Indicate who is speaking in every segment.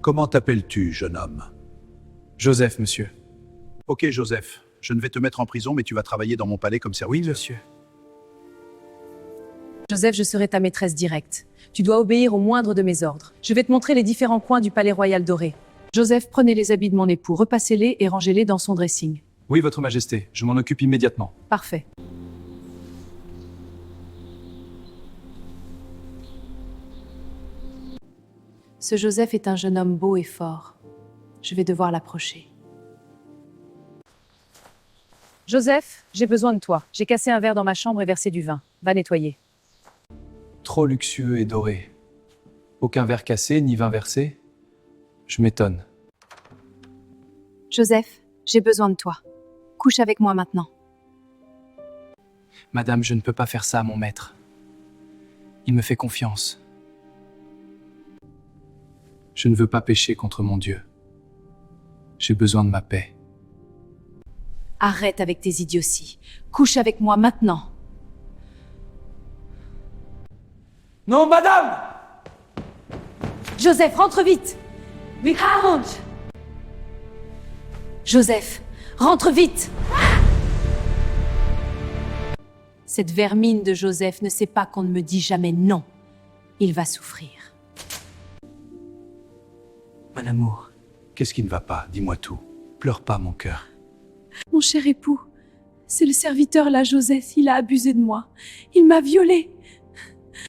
Speaker 1: Comment t'appelles-tu, jeune homme?
Speaker 2: Joseph, monsieur.
Speaker 1: Ok, Joseph. Je ne vais te mettre en prison, mais tu vas travailler dans mon palais comme
Speaker 2: Oui,
Speaker 1: serviteur.
Speaker 2: monsieur.
Speaker 3: Joseph, je serai ta maîtresse directe. Tu dois obéir au moindre de mes ordres. Je vais te montrer les différents coins du palais royal doré. Joseph, prenez les habits de mon époux, repassez-les et rangez-les dans son dressing.
Speaker 2: Oui, votre majesté, je m'en occupe immédiatement.
Speaker 3: Parfait. Ce Joseph est un jeune homme beau et fort. Je vais devoir l'approcher. Joseph, j'ai besoin de toi. J'ai cassé un verre dans ma chambre et versé du vin. Va nettoyer.
Speaker 2: Trop luxueux et doré. Aucun verre cassé, ni vin versé. Je m'étonne.
Speaker 3: Joseph, j'ai besoin de toi. Couche avec moi maintenant.
Speaker 2: Madame, je ne peux pas faire ça à mon maître. Il me fait confiance. Je ne veux pas pécher contre mon Dieu. J'ai besoin de ma paix.
Speaker 3: Arrête avec tes idioties. Couche avec moi maintenant.
Speaker 2: Non, madame!
Speaker 3: Joseph, rentre vite! Joseph, rentre vite! Cette vermine de Joseph ne sait pas qu'on ne me dit jamais non. Il va souffrir.
Speaker 2: Mon amour.
Speaker 1: Qu'est-ce qui ne va pas? Dis-moi tout. Pleure pas, mon cœur.
Speaker 3: Mon cher époux, c'est le serviteur là, Joseph. Il a abusé de moi. Il m'a violée.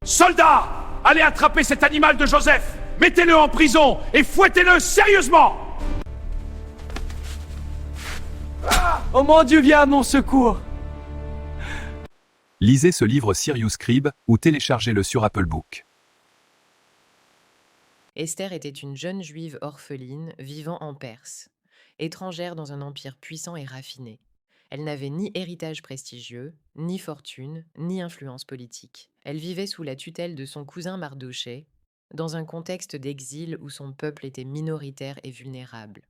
Speaker 4: Soldats, allez attraper cet animal de Joseph. Mettez-le en prison et fouettez-le sérieusement.
Speaker 2: Oh mon Dieu, viens à mon secours!
Speaker 5: Lisez ce livre Sirius Scribe ou téléchargez-le sur Apple Book.
Speaker 6: Esther était une jeune juive orpheline vivant en Perse, étrangère dans un empire puissant et raffiné. Elle n'avait ni héritage prestigieux, ni fortune, ni influence politique. Elle vivait sous la tutelle de son cousin Mardochée, dans un contexte d'exil où son peuple était minoritaire et vulnérable.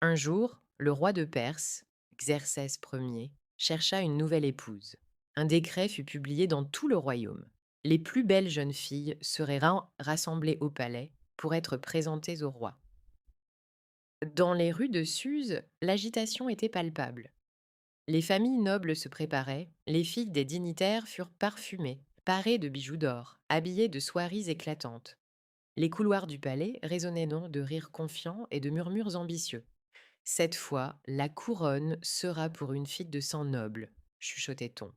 Speaker 6: Un jour, le roi de Perse, Xerxès Ier, chercha une nouvelle épouse. Un décret fut publié dans tout le royaume. Les plus belles jeunes filles seraient rassemblées au palais pour être présentées au roi. Dans les rues de Suse, l'agitation était palpable. Les familles nobles se préparaient, les filles des dignitaires furent parfumées, parées de bijoux d'or, habillées de soieries éclatantes. Les couloirs du palais résonnaient donc de rires confiants et de murmures ambitieux. Cette fois, la couronne sera pour une fille de sang noble, chuchotait-on.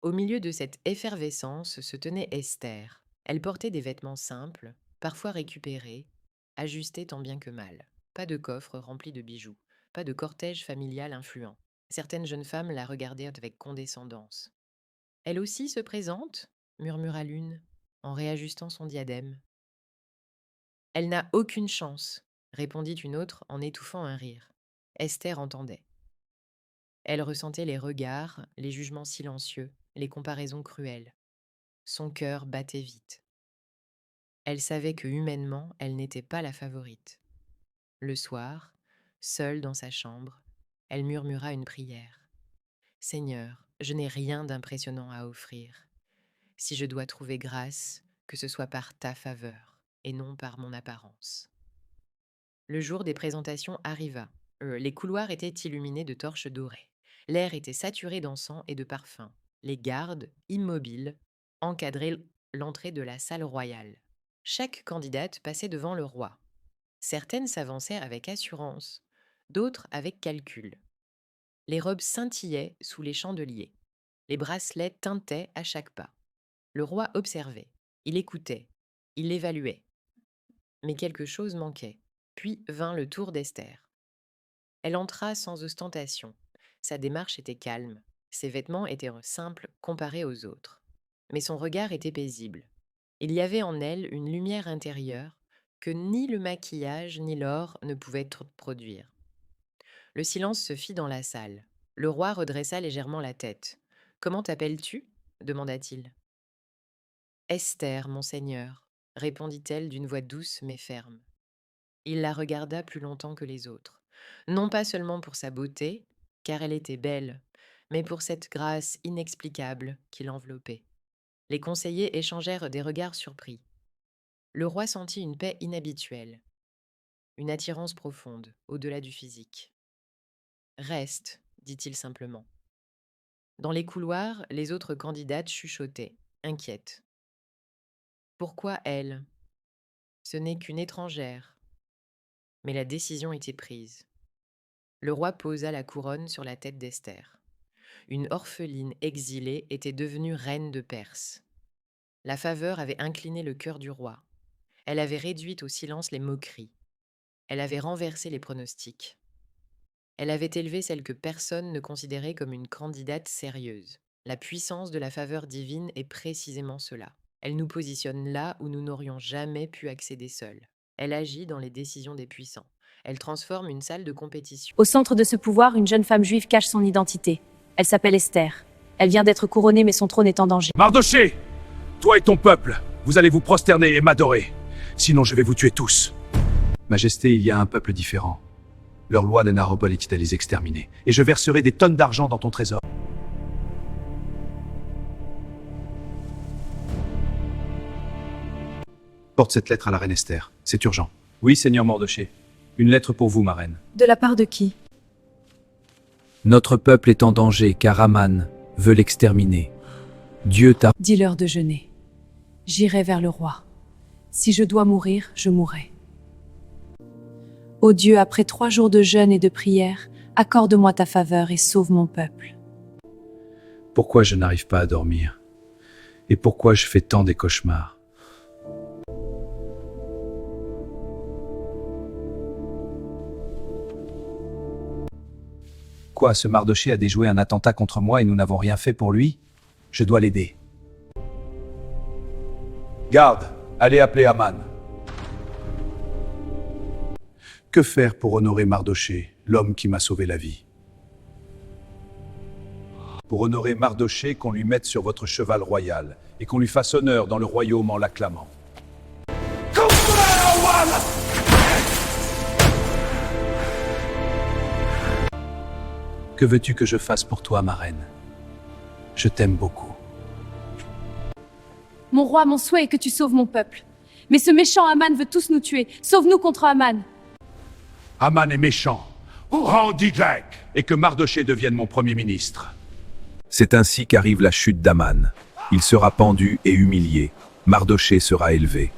Speaker 6: Au milieu de cette effervescence se tenait Esther. Elle portait des vêtements simples, parfois récupérés, ajustés tant bien que mal. Pas de coffre rempli de bijoux, pas de cortège familial influent. Certaines jeunes femmes la regardèrent avec condescendance. « Elle aussi se présente » murmura l'une, en réajustant son diadème. « Elle n'a aucune chance » répondit une autre en étouffant un rire. Esther entendait. Elle ressentait les regards, les jugements silencieux, les comparaisons cruelles. Son cœur battait vite. Elle savait que humainement, elle n'était pas la favorite. Le soir, seule dans sa chambre, elle murmura une prière. « Seigneur, je n'ai rien d'impressionnant à offrir. Si je dois trouver grâce, que ce soit par ta faveur et non par mon apparence. » Le jour des présentations arriva. Les couloirs étaient illuminés de torches dorées. L'air était saturé d'encens et de parfums. Les gardes, immobiles, encadraient l'entrée de la salle royale. Chaque candidate passait devant le roi. Certaines s'avançaient avec assurance, d'autres avec calcul. Les robes scintillaient sous les chandeliers. Les bracelets tintaient à chaque pas. Le roi observait, il écoutait, il évaluait. Mais quelque chose manquait. Puis vint le tour d'Esther. Elle entra sans ostentation. Sa démarche était calme. Ses vêtements étaient simples comparés aux autres. Mais son regard était paisible. Il y avait en elle une lumière intérieure que ni le maquillage ni l'or ne pouvaient produire. Le silence se fit dans la salle. Le roi redressa légèrement la tête. « Comment t'appelles-tu » demanda-t-il. « Esther, monseigneur » répondit-elle d'une voix douce mais ferme. Il la regarda plus longtemps que les autres, non pas seulement pour sa beauté, car elle était belle, mais pour cette grâce inexplicable qui l'enveloppait. Les conseillers échangèrent des regards surpris. Le roi sentit une paix inhabituelle, une attirance profonde, au-delà du physique. « Reste », dit-il simplement. Dans les couloirs, les autres candidates chuchotaient, inquiètes. Pourquoi elle? Ce n'est qu'une étrangère. Mais la décision était prise. Le roi posa la couronne sur la tête d'Esther. Une orpheline exilée était devenue reine de Perse. La faveur avait incliné le cœur du roi. Elle avait réduit au silence les moqueries. Elle avait renversé les pronostics. Elle avait élevé celle que personne ne considérait comme une candidate sérieuse. La puissance de la faveur divine est précisément cela. Elle nous positionne là où nous n'aurions jamais pu accéder seuls. Elle agit dans les décisions des puissants. Elle transforme une salle de compétition.
Speaker 3: Au centre de ce pouvoir, une jeune femme juive cache son identité. Elle s'appelle Esther. Elle vient d'être couronnée, mais son trône est en danger.
Speaker 4: Mardoché, toi et ton peuple, vous allez vous prosterner et m'adorer. Sinon, je vais vous tuer tous.
Speaker 1: Majesté, il y a un peuple différent. Leur loi d'Anarobol est à les exterminer. Et je verserai des tonnes d'argent dans ton trésor. Porte cette lettre à la reine Esther. C'est urgent.
Speaker 2: Oui, Seigneur Mardoché. Une lettre pour vous, ma reine.
Speaker 3: De la part de qui?
Speaker 2: Notre peuple est en danger, car Aman veut l'exterminer. Dieu t'a...
Speaker 3: Dis-leur de jeûner. J'irai vers le roi. Si je dois mourir, je mourrai. Ô Dieu, après 3 jours de jeûne et de prière, accorde-moi ta faveur et sauve mon peuple.
Speaker 1: Pourquoi je n'arrive pas à dormir? Et pourquoi je fais tant des cauchemars? Quoi, ce Mardoché a déjoué un attentat contre moi et nous n'avons rien fait pour lui? Je dois l'aider. Garde, allez appeler Aman. Que faire pour honorer Mardoché, l'homme qui m'a sauvé la vie? Pour honorer Mardoché, qu'on lui mette sur votre cheval royal et qu'on lui fasse honneur dans le royaume en l'acclamant. Que veux-tu que je fasse pour toi, ma reine? Je t'aime beaucoup.
Speaker 3: Mon roi, mon souhait est que tu sauves mon peuple. Mais ce méchant Aman veut tous nous tuer. Sauve-nous contre Aman.
Speaker 4: Aman est méchant. Rends-y grec. Et que Mardoché devienne mon premier ministre.
Speaker 5: C'est ainsi qu'arrive la chute d'Aman. Il sera pendu et humilié. Mardoché sera élevé.